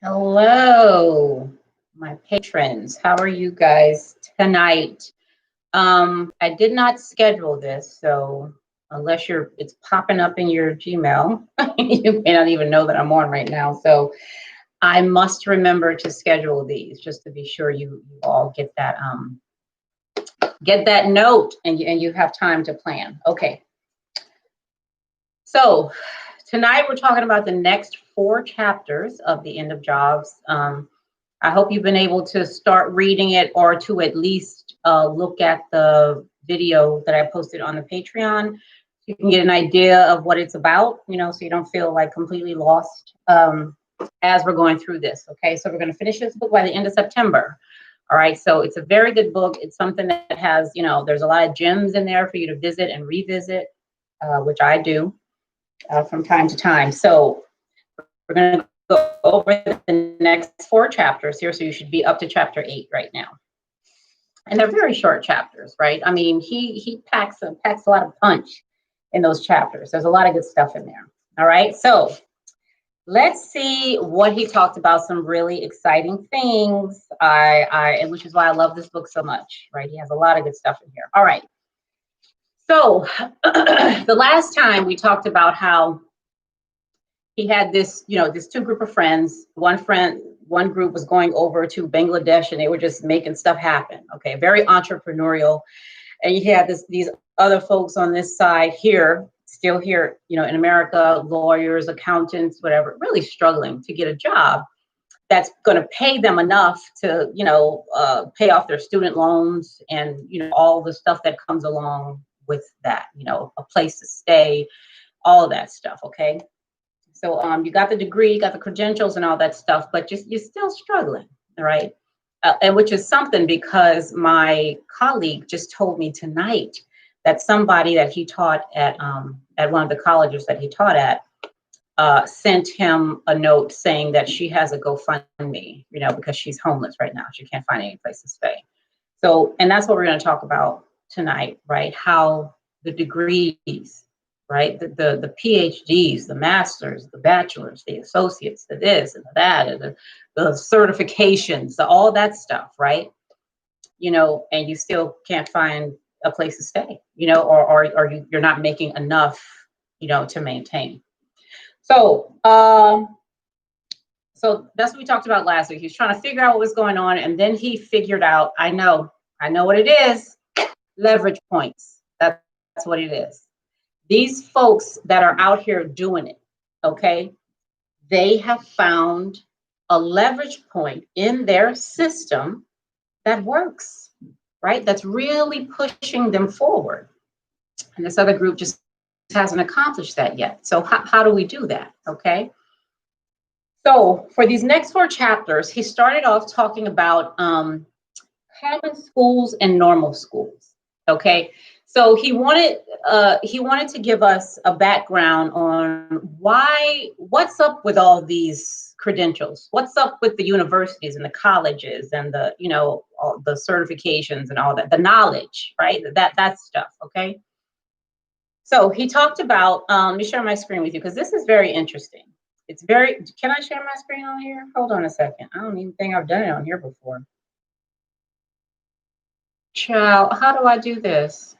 Hello, my patrons. How are you guys tonight? I did not schedule this, so unless it's popping up in your Gmail, you may not even know that I'm on right now. So I must remember to schedule these just to be sure you all get that note and you have time to plan. Okay. So tonight we're talking about the next 4 chapters of The End of Jobs. I hope you've been able to start reading it or to at least look at the video that I posted on the Patreon. You can get an idea of what it's about, so you don't feel like completely lost as we're going through this. Okay, so we're going to finish this book by the end of September. All right, so it's a very good book. It's something that has, there's a lot of gems in there for you to visit and revisit, which I do from time to time. So we're going to go over the next 4 chapters here. So you should be up to chapter 8 right now. And they're very short chapters, right? I mean, he packs a lot of punch in those chapters. There's a lot of good stuff in there. All right. So let's see what he talked about. Some really exciting things. And which is why I love this book so much, right? He has a lot of good stuff in here. All right. So the last time we talked about how he had this 2 group of friends. One group was going over to Bangladesh and they were just making stuff happen. Okay, very entrepreneurial. And you had these other folks on this side here, still here, in America, lawyers, accountants, whatever, really struggling to get a job that's going to pay them enough to, pay off their student loans and, all the stuff that comes along with that, a place to stay, all of that stuff. Okay. So you got the degree, you got the credentials and all that stuff, but you're still struggling, right? And which is something because my colleague just told me tonight that somebody that he taught at one of the colleges that he taught at sent him a note saying that she has a GoFundMe, because she's homeless right now. She can't find any place to stay. So, and that's what we're going to talk about tonight, right? How the degrees, right? The PhDs, the masters, the bachelors, the associates, the this and the that, and the certifications, all that stuff, right? And you still can't find a place to stay, or you're not making enough, to maintain. So, so that's what we talked about last week. He was trying to figure out what was going on, and then he figured out, I know what it is. Leverage points. That's what it is. These folks that are out here doing it, okay, they have found a leverage point in their system that works, right? That's really pushing them forward. And this other group just hasn't accomplished that yet. So how do we do that, okay? So for these next 4 chapters, he started off talking about common schools and normal schools, okay? So he wanted to give us a background on what's up with all these credentials, what's up with the universities and the colleges and the, all the certifications and all that, the knowledge, right? That stuff, okay? So he talked about, let me share my screen with you because this is very interesting. Can I share my screen on here? Hold on a second. I don't even think I've done it on here before. Child, how do I do this?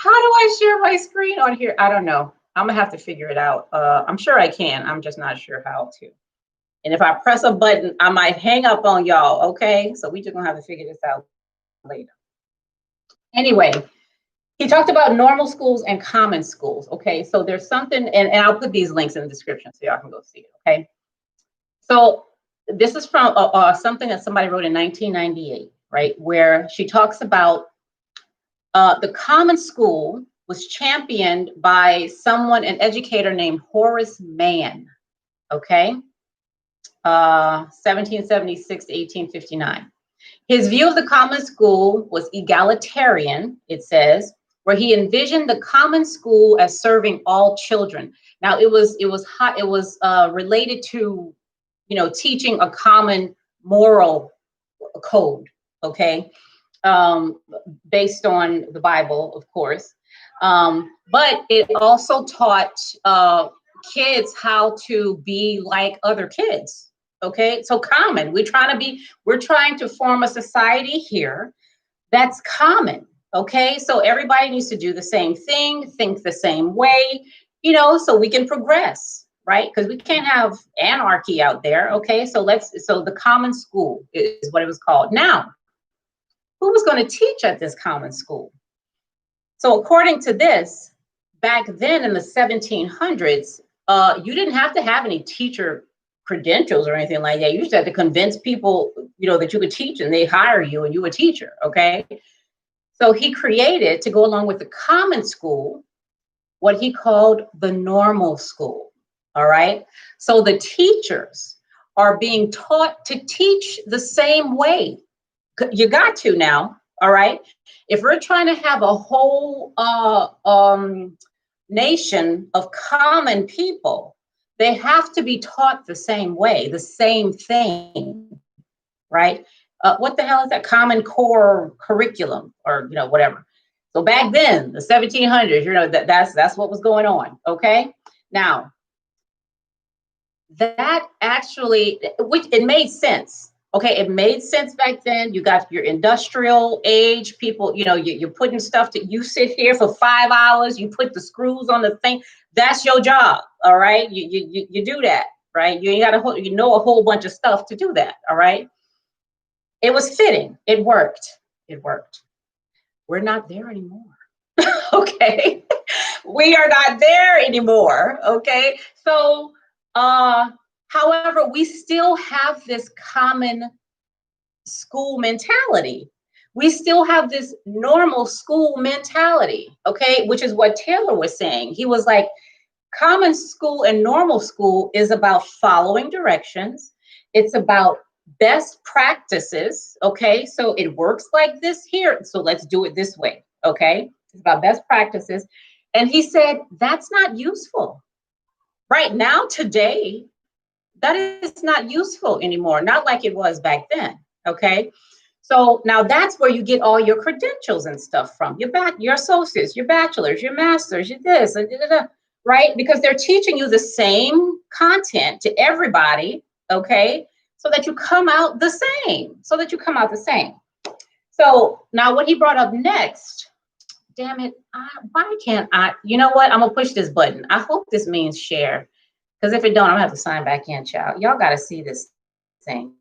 How do I share my screen on here? I don't know. I'm gonna have to figure it out. I'm sure I can. I'm just not sure how to. And if I press a button, I might hang up on y'all. Okay, so we just gonna have to figure this out later. Anyway, he talked about normal schools and common schools. Okay, so there's something, and I'll put these links in the description so y'all can go see it. Okay, so this is from something that somebody wrote in 1998, right, where she talks about the common school was championed by an educator named Horace Mann, okay? 1776 to 1859. His view of the common school was egalitarian, it says, where he envisioned the common school as serving all children. Now it was related to, teaching a common moral code, okay? Based on the Bible, of course. But it also taught kids how to be like other kids. Okay, so common. We're trying to form a society here that's common. Okay, so everybody needs to do the same thing, think the same way, so we can progress, right? Because we can't have anarchy out there. Okay, so the common school is what it was called. Now, who was going to teach at this common school? So according to this, back then in the 1700s, you didn't have to have any teacher credentials or anything like that. You just had to convince people, that you could teach, and they hire you and you a teacher. Okay. So he created, to go along with the common school, what he called the normal school. All right. So the teachers are being taught to teach the same way. You got to now. All right. If we're trying to have a whole nation of common people, they have to be taught the same way, the same thing, right? What the hell is that? Common Core curriculum, or whatever. So back then, the 1700s, that's what was going on. Okay, now that actually, which it made sense. Okay, it made sense back then. You got your industrial age people, you're putting stuff you sit here for 5 hours, you put the screws on the thing. That's your job. All right. You do that, right? You ain't got a whole bunch of stuff to do that. All right. It was fitting. It worked. It worked. We're not there anymore. Okay. We are not there anymore. Okay. So, however, we still have this common school mentality. We still have this normal school mentality, okay, which is what Taylor was saying. He was like, common school and normal school is about following directions. It's about best practices, okay? So it works like this here, so let's do it this way, okay? It's about best practices. And he said, that's not useful. Right now, today, that is not useful anymore, not like it was back then, okay? So now that's where you get all your credentials and stuff from, your associates, your bachelors, your masters, your this, and right? Because they're teaching you the same content to everybody, okay? So that you come out the same, So now what he brought up next, damn it, why can't I, you know what? I'm gonna push this button. I hope this means share. Because if it don't, I'm gonna have to sign back in, child. Y'all gotta see this thing.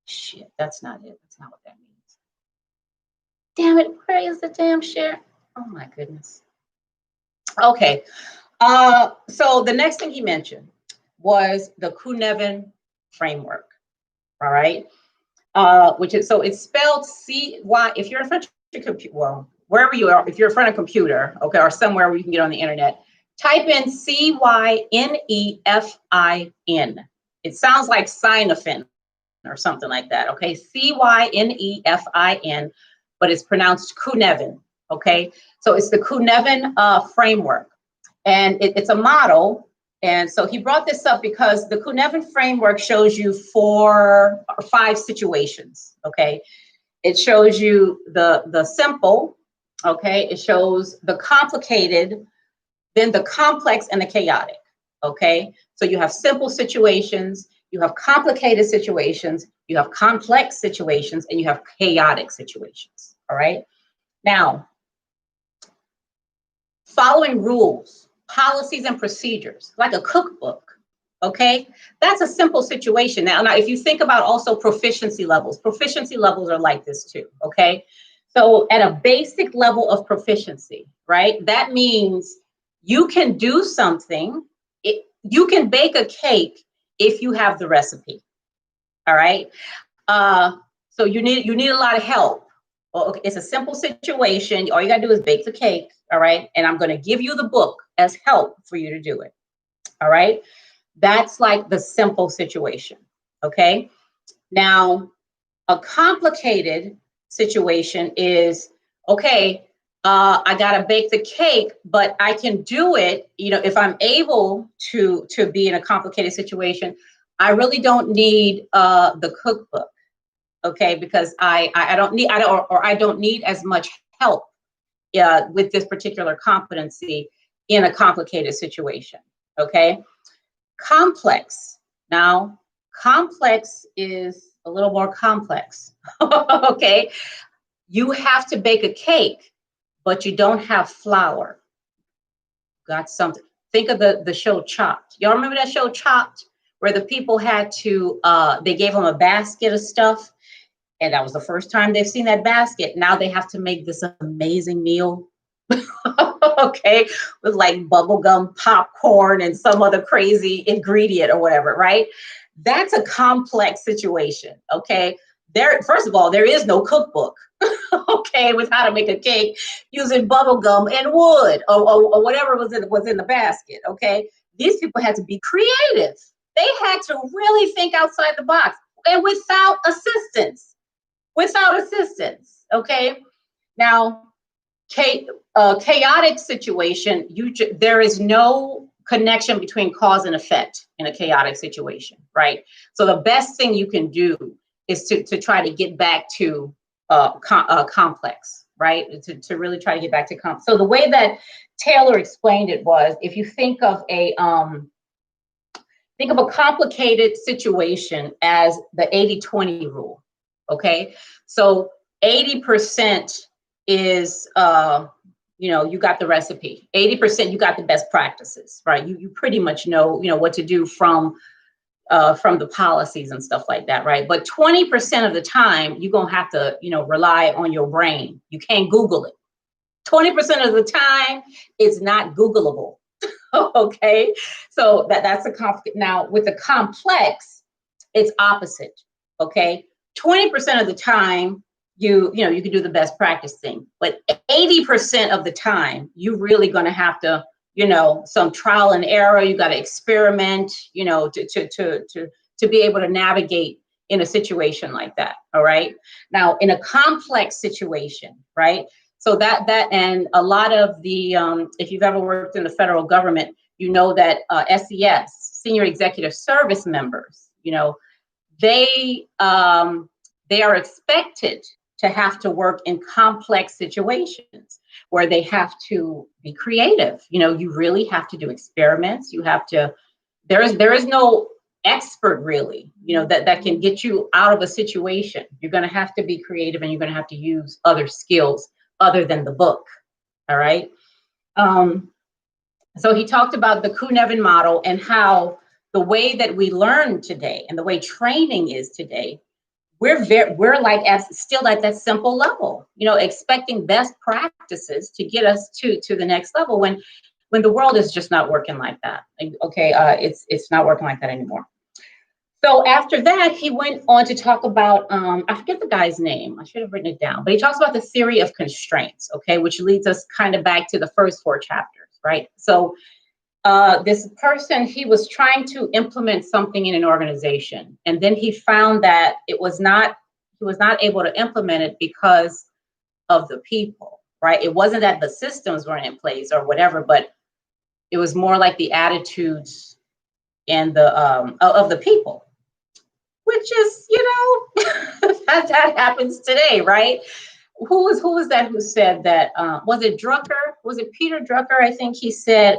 Shit, that's not it. That's not what that means. Damn it, where is the damn share? Oh my goodness. Okay. So the next thing he mentioned was the Cynefin framework. All right. Which is, so it's spelled C-Y. If you're in front of your computer, well, wherever you are, if you're in front of a computer, okay, or somewhere where you can get on the internet, type in Cynefin. It sounds like Cynefin or something like that. Okay, Cynefin, but it's pronounced Cynefin. Okay, so it's the Cynefin framework, and it's a model. And so he brought this up because the Cynefin framework shows you 4 or 5 situations. Okay, it shows you the simple. Okay, it shows the complicated, then the complex, and the chaotic. Okay, so you have simple situations, you have complicated situations, you have complex situations, and you have chaotic situations. All right, now following rules, policies, and procedures, like a cookbook. Okay, that's a simple situation. Now if you think about also proficiency levels are like this too. Okay, so at a basic level of proficiency, right, that means you can do something. You can bake a cake if you have the recipe. All right. So you need a lot of help. Well, okay, it's a simple situation. All you gotta do is bake the cake. All right. And I'm going to give you the book as help for you to do it. All right. That's like the simple situation. Okay. Now, a complicated situation is, okay, I gotta bake the cake, but I can do it. If I'm able to be in a complicated situation, I really don't need the cookbook, okay? Because I don't need as much help with this particular competency in a complicated situation, Okay. Complex. Now, complex is a little more complex. Okay. You have to bake a cake, but you don't have flour. Got something. Think of the show Chopped. Y'all remember that show Chopped, where the people had to, they gave them a basket of stuff, and that was the first time they've seen that basket. Now they have to make this amazing meal. Okay, with like bubblegum popcorn and some other crazy ingredient or whatever, right? That's a complex situation. Okay. There, first of all, there is no cookbook, okay, with how to make a cake using bubblegum and wood or whatever was in the basket. Okay. These people had to be creative. They had to really think outside the box and without assistance. Without assistance. Okay. Now, chaotic situation, there is no connection between cause and effect in a chaotic situation, right? So the best thing you can do is to try to get back to complex, right? To really try to get back to complex. So the way that Taylor explained it was, if you think of a complicated situation as the 80-20 rule, okay? So 80% is, you got the recipe. 80%, you got the best practices, right? You pretty much know, what to do from the policies and stuff like that, right? But 20% of the time, you're gonna have to, rely on your brain. You can't Google it. 20% of the time, it's not Googleable. Okay, so that's a complicated. Now with the complex, it's opposite. Okay, 20% of the time, you can do the best practice thing, but 80% of the time, you're really going to have to, some trial and error. You got to experiment, to be able to navigate in a situation like that. All right. Now, in a complex situation, right? So that and a lot of the, if you've ever worked in the federal government, you know that SES, senior executive service members, they are expected to have to work in complex situations where they have to be creative. You really have to do experiments. You have to. There is no expert really, that can get you out of a situation. You're going to have to be creative, and you're going to have to use other skills other than the book. All right. So he talked about the Kuhn-Evans model and how the way that we learn today and the way training is today, we're still at that simple level, expecting best practices to get us to the next level when the world is just not working like that. Okay. It's not working like that anymore. So after that, he went on to talk about, I forget the guy's name. I should have written it down, but he talks about the theory of constraints, okay, which leads us kind of back to the first 4 chapters, right? So this person, he was trying to implement something in an organization, and then he found that he was not able to implement it because of the people, right? It wasn't that the systems weren't in place or whatever, but it was more like the attitudes and the of the people. Which is, that happens today, right? Who was that who said that? Was it Drucker? Was it Peter Drucker? I think he said,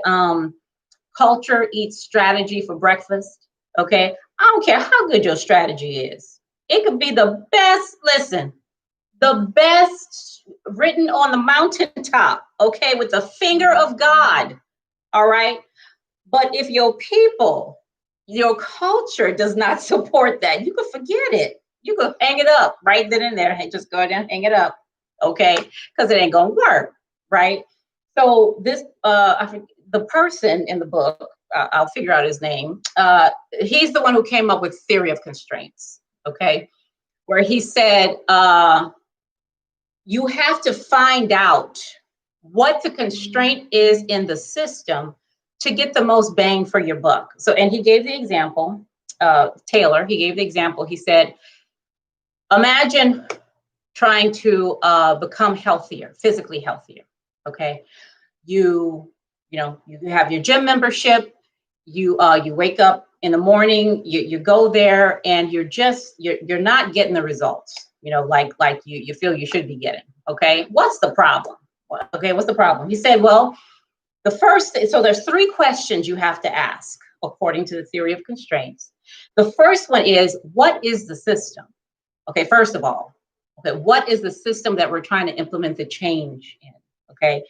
culture eats strategy for breakfast. Okay. I don't care how good your strategy is. It could be the best, the best written on the mountaintop, okay, with the finger of God. All right. But if your culture does not support that, you could forget it. You could hang it up right then and there. Hey, just go ahead and hang it up, okay? Because it ain't gonna work, right? So this, the person in the book, I'll figure out his name. He's the one who came up with theory of constraints, okay? Where he said, you have to find out what the constraint is in the system to get the most bang for your buck. So, and he gave the example, Taylor, he gave the example. He said, imagine trying to become healthier, physically healthier. Okay. You have your gym membership, you wake up in the morning, you go there, and you're not getting the results, like you feel you should be getting. Okay. What's the problem? Okay. What's the problem? He said, well, The first, so there's three questions you have to ask according to the theory of constraints. The first one is, what is the system? Okay, first of all, okay, what is the system that we're trying to implement the change in? Okay.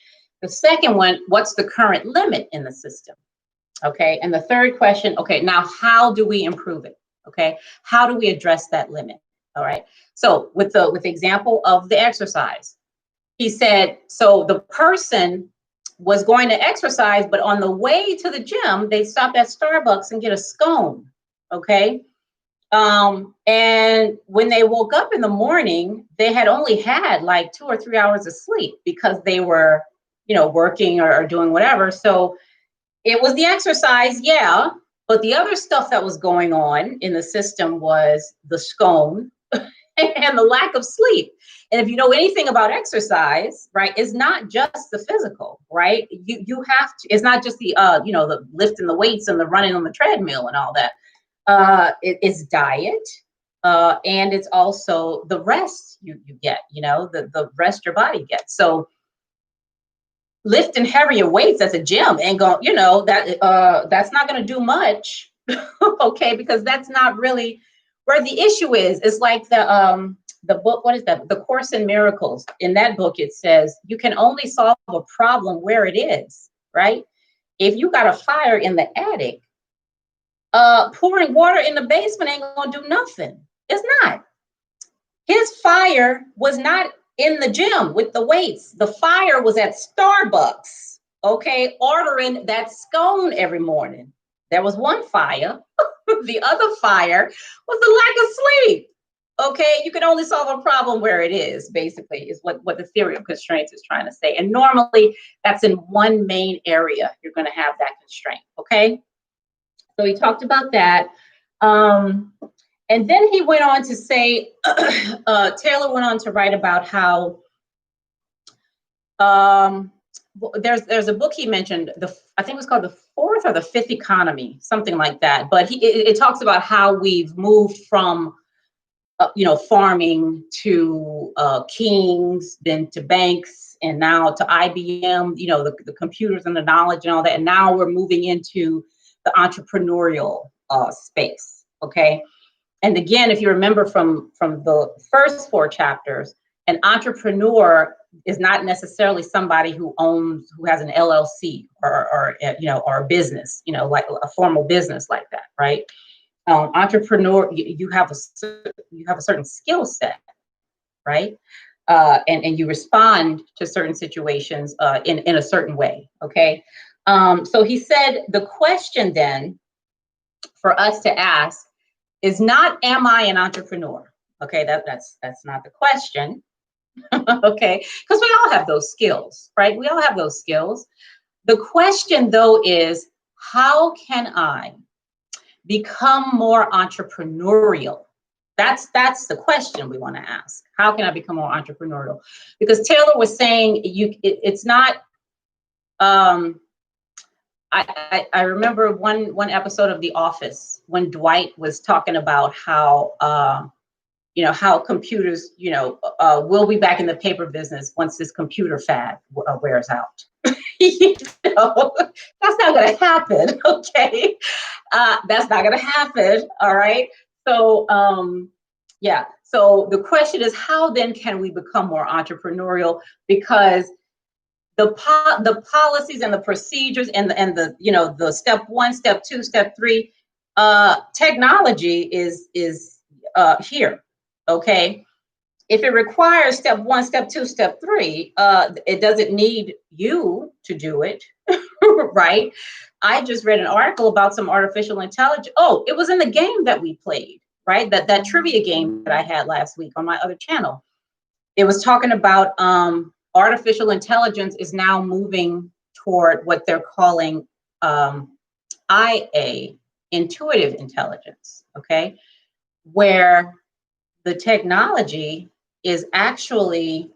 The second one, what's the current limit in the system? Okay. And the third question, okay, now how do we improve it? Okay. How do we address that limit? All right. So with the example of the exercise, he said, so the person was going to exercise, but on the way to the gym, they stopped at Starbucks and get a scone. Okay. And when they woke up in the morning, they had only had like 2 or 3 hours of sleep because they were, working or doing whatever. So it was the exercise, yeah, but the other stuff that was going on in the system was the scone and the lack of sleep. And if you know anything about exercise, right, it's not just the physical, right? You have to, it's not just the the lifting the weights and the running on the treadmill and all that. It's diet, and it's also the rest you get, the rest your body gets. So lifting heavier weights at the gym ain't going, that's not going to do much, okay? Because that's not really where the issue is. It's like the book, what is that? The Course in Miracles. In that book, it says you can only solve a problem where it is, right? If you got a fire in the attic, pouring water in the basement ain't gonna do nothing. It's not. His fire was not in the gym with the weights. The fire was at Starbucks, okay, ordering that scone every morning. There was one fire. The other fire was the lack of sleep. Okay, you can only solve a problem where it is, basically, is what the theory of constraints is trying to say. And normally that's in one main area you're going to have that constraint, okay? So he talked about that. And then he went on to say, Taylor went on to write about how there's a book he mentioned, I think it was called The Fourth or the Fifth Economy, something like that. But it talks about how we've moved from farming to kings, then to banks, and now to IBM, the computers and the knowledge and all that. And now we're moving into the entrepreneurial space, okay? And again, if you remember from the first 4 chapters, an entrepreneur is not necessarily somebody who has an LLC or a business, like a formal business like that, right? Entrepreneur, you have a certain skill set, right? And you respond to certain situations in a certain way, okay? So he said the question then for us to ask is not, am I an entrepreneur? Okay, that's not the question, okay? Because we all have those skills, right? We all have those skills. The question though is, how can I become more entrepreneurial? That's the question we want to ask. How can I become more entrepreneurial? Because Taylor was saying it's not. I remember one episode of The Office when Dwight was talking about how how computers will be back in the paper business once this computer fad wears out. That's not going to happen. Okay. That's not going to happen. All right. So, yeah. So the question is, how then can we become more entrepreneurial? Because the policies and the procedures and the the step 1, step 2, step 3, technology is here. Okay. If it requires step 1, step 2, step 3, it doesn't need you to do it, right? I just read an article about some artificial intelligence. Oh, it was in the game that we played, right? That trivia game that I had last week on my other channel. It was talking about artificial intelligence is now moving toward what they're calling IA, intuitive intelligence, okay? Where the technology is actually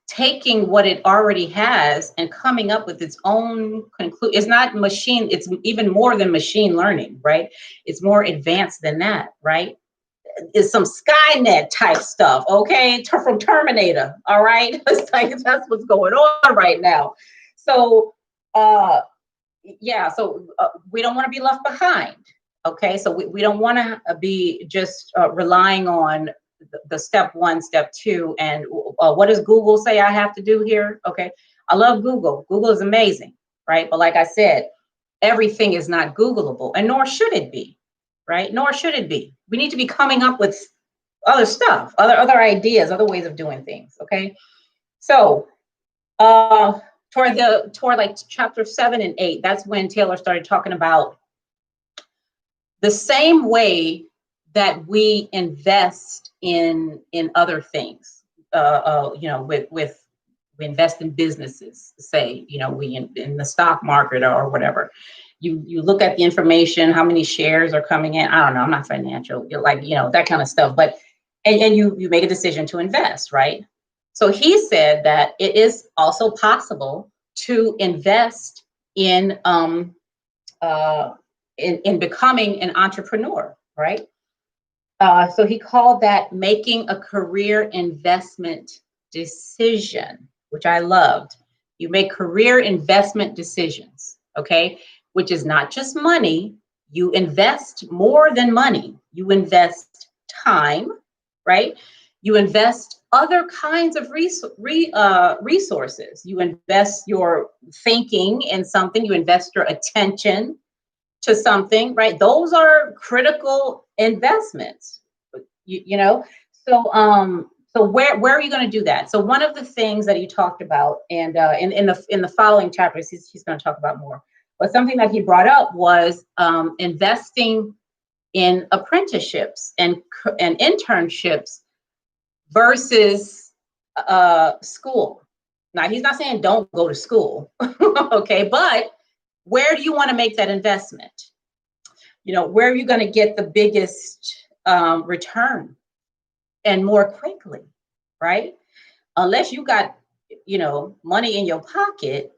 taking what it already has and coming up with its own conclusion. It's not machine, it's even more than machine learning, right? It's more advanced than that, right? It's some Skynet type stuff, okay? From Terminator, all right? It's like, that's what's going on right now. So, yeah, so we don't want to be left behind. Okay, so we don't want to be just relying on the step one, step two, and what does Google say I have to do here? Okay, I love Google. Google is amazing, right? But like I said, everything is not Googleable, and nor should it be, right? Nor should it be. We need to be coming up with other stuff, other ideas, other ways of doing things. Okay, so toward like chapter 7 and 8, that's when Taylor started talking about the same way that we invest in other things. With we invest in businesses, say, we in the stock market or whatever. You look at the information, how many shares are coming in. I don't know, I'm not financial, like, that kind of stuff, but and you make a decision to invest, right? So he said that it is also possible to invest in in becoming an entrepreneur, right? So he called that making a career investment decision, which I loved. You make career investment decisions, okay? Which is not just money. You invest more than money. You invest time, right? You invest other kinds of resources. You invest your thinking in something. You invest your attention to something, right? Those are critical investments. You know. So where are you going to do that? So one of the things that he talked about, and in the following chapters, he's going to talk about more. But something that he brought up was investing in apprenticeships and internships versus school. Now, he's not saying don't go to school, okay? But where do you want to make that investment? Where are you going to get the biggest return and more quickly, right? Unless you got, money in your pocket.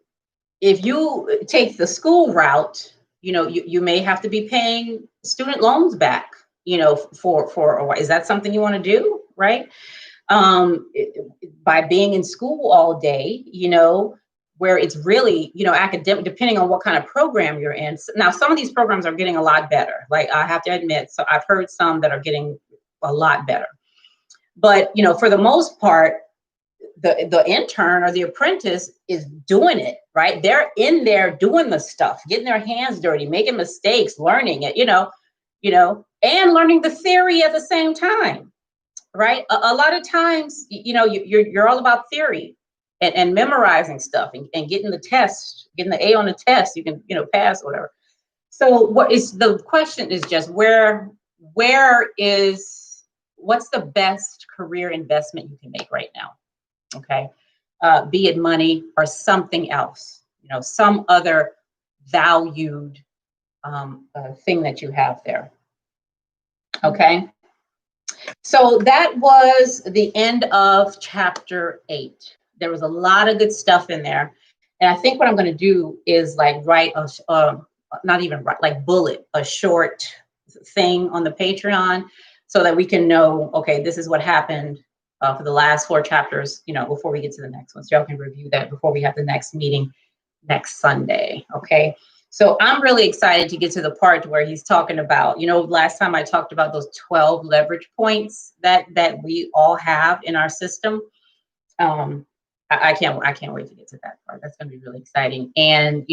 If you take the school route, you may have to be paying student loans back, for a while. Is that something you want to do, right? By being in school all day, where it's really, academic, depending on what kind of program you're in. Now, some of these programs are getting a lot better. Like, I have to admit, so I've heard some that are getting a lot better. But, for the most part, the intern or the apprentice is doing it, right? They're in there doing the stuff, getting their hands dirty, making mistakes, learning it, and learning the theory at the same time, right? A lot of times, you're all about theory and memorizing stuff and getting the test, getting the A on the test, you can, pass or whatever. So the question is just what's the best career investment you can make right now? Okay. Be it money or something else, some other valued thing that you have there. Okay. So that was the end of chapter 8. There was a lot of good stuff in there. And I think what I'm going to do is like write not even write, like bullet a short thing on the Patreon so that we can know, okay, this is what happened for the last 4 chapters, before we get to the next one. So y'all can review that before we have the next meeting next Sunday. Okay. So I'm really excited to get to the part where he's talking about, last time I talked about those 12 leverage points that we all have in our system. I can't wait to get to that part. That's going to be really exciting. And,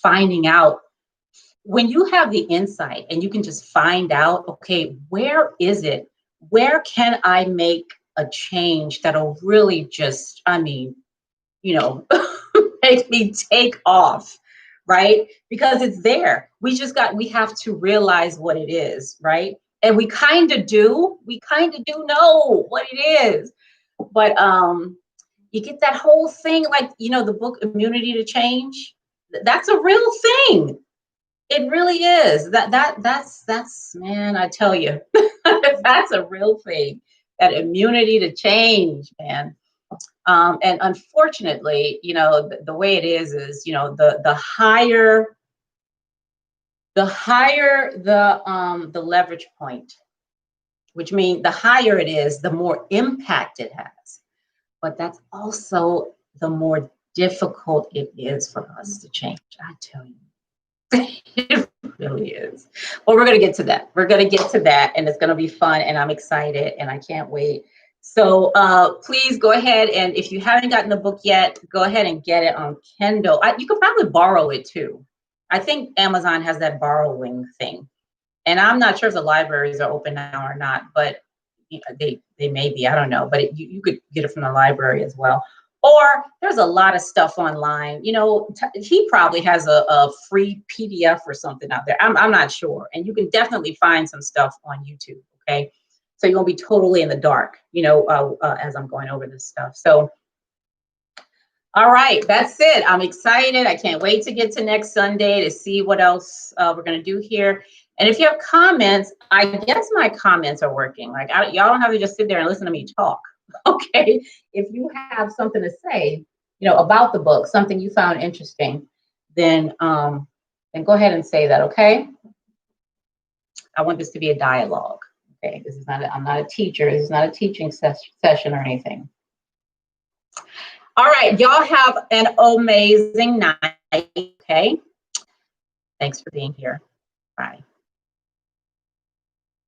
finding out when you have the insight and you can just find out, okay, where is it? Where can I make a change that'll really just, make me take off, right? Because it's there. We have to realize what it is, right? And we kind of do know what it is. But you get that whole thing, like, the book Immunity to Change. That's a real thing. It really is. That's man, I tell you, that's a real thing. That immunity to change, man. And unfortunately, the way it is, the higher the leverage point, which means the higher it is, the more impact it has. But that's also the more difficult it is for us to change. I tell you, it really is. Well, we're going to get to that. We're going to get to that, and it's going to be fun, and I'm excited, and I can't wait. So please go ahead, and if you haven't gotten the book yet, go ahead and get it on Kindle. You could probably borrow it too. I think Amazon has that borrowing thing. And I'm not sure if the libraries are open now or not, but you know, they may be, I don't know, but you could get it from the library as well. Or there's a lot of stuff online. You know, he probably has a free PDF or something out there. I'm not sure. And you can definitely find some stuff on YouTube, okay? So you won't be totally in the dark, you know, as I'm going over this stuff. So, all right, that's it. I'm excited. I can't wait to get to next Sunday to see what else we're going to do here. And if you have comments, I guess my comments are working. Like, y'all don't have to just sit there and listen to me talk, okay? If you have something to say, you know, about the book, something you found interesting, then go ahead and say that, okay? I want this to be a dialogue, okay? This is not, I'm not a teacher. This is not a teaching session or anything. All right, y'all have an amazing night, okay? Thanks for being here. Bye.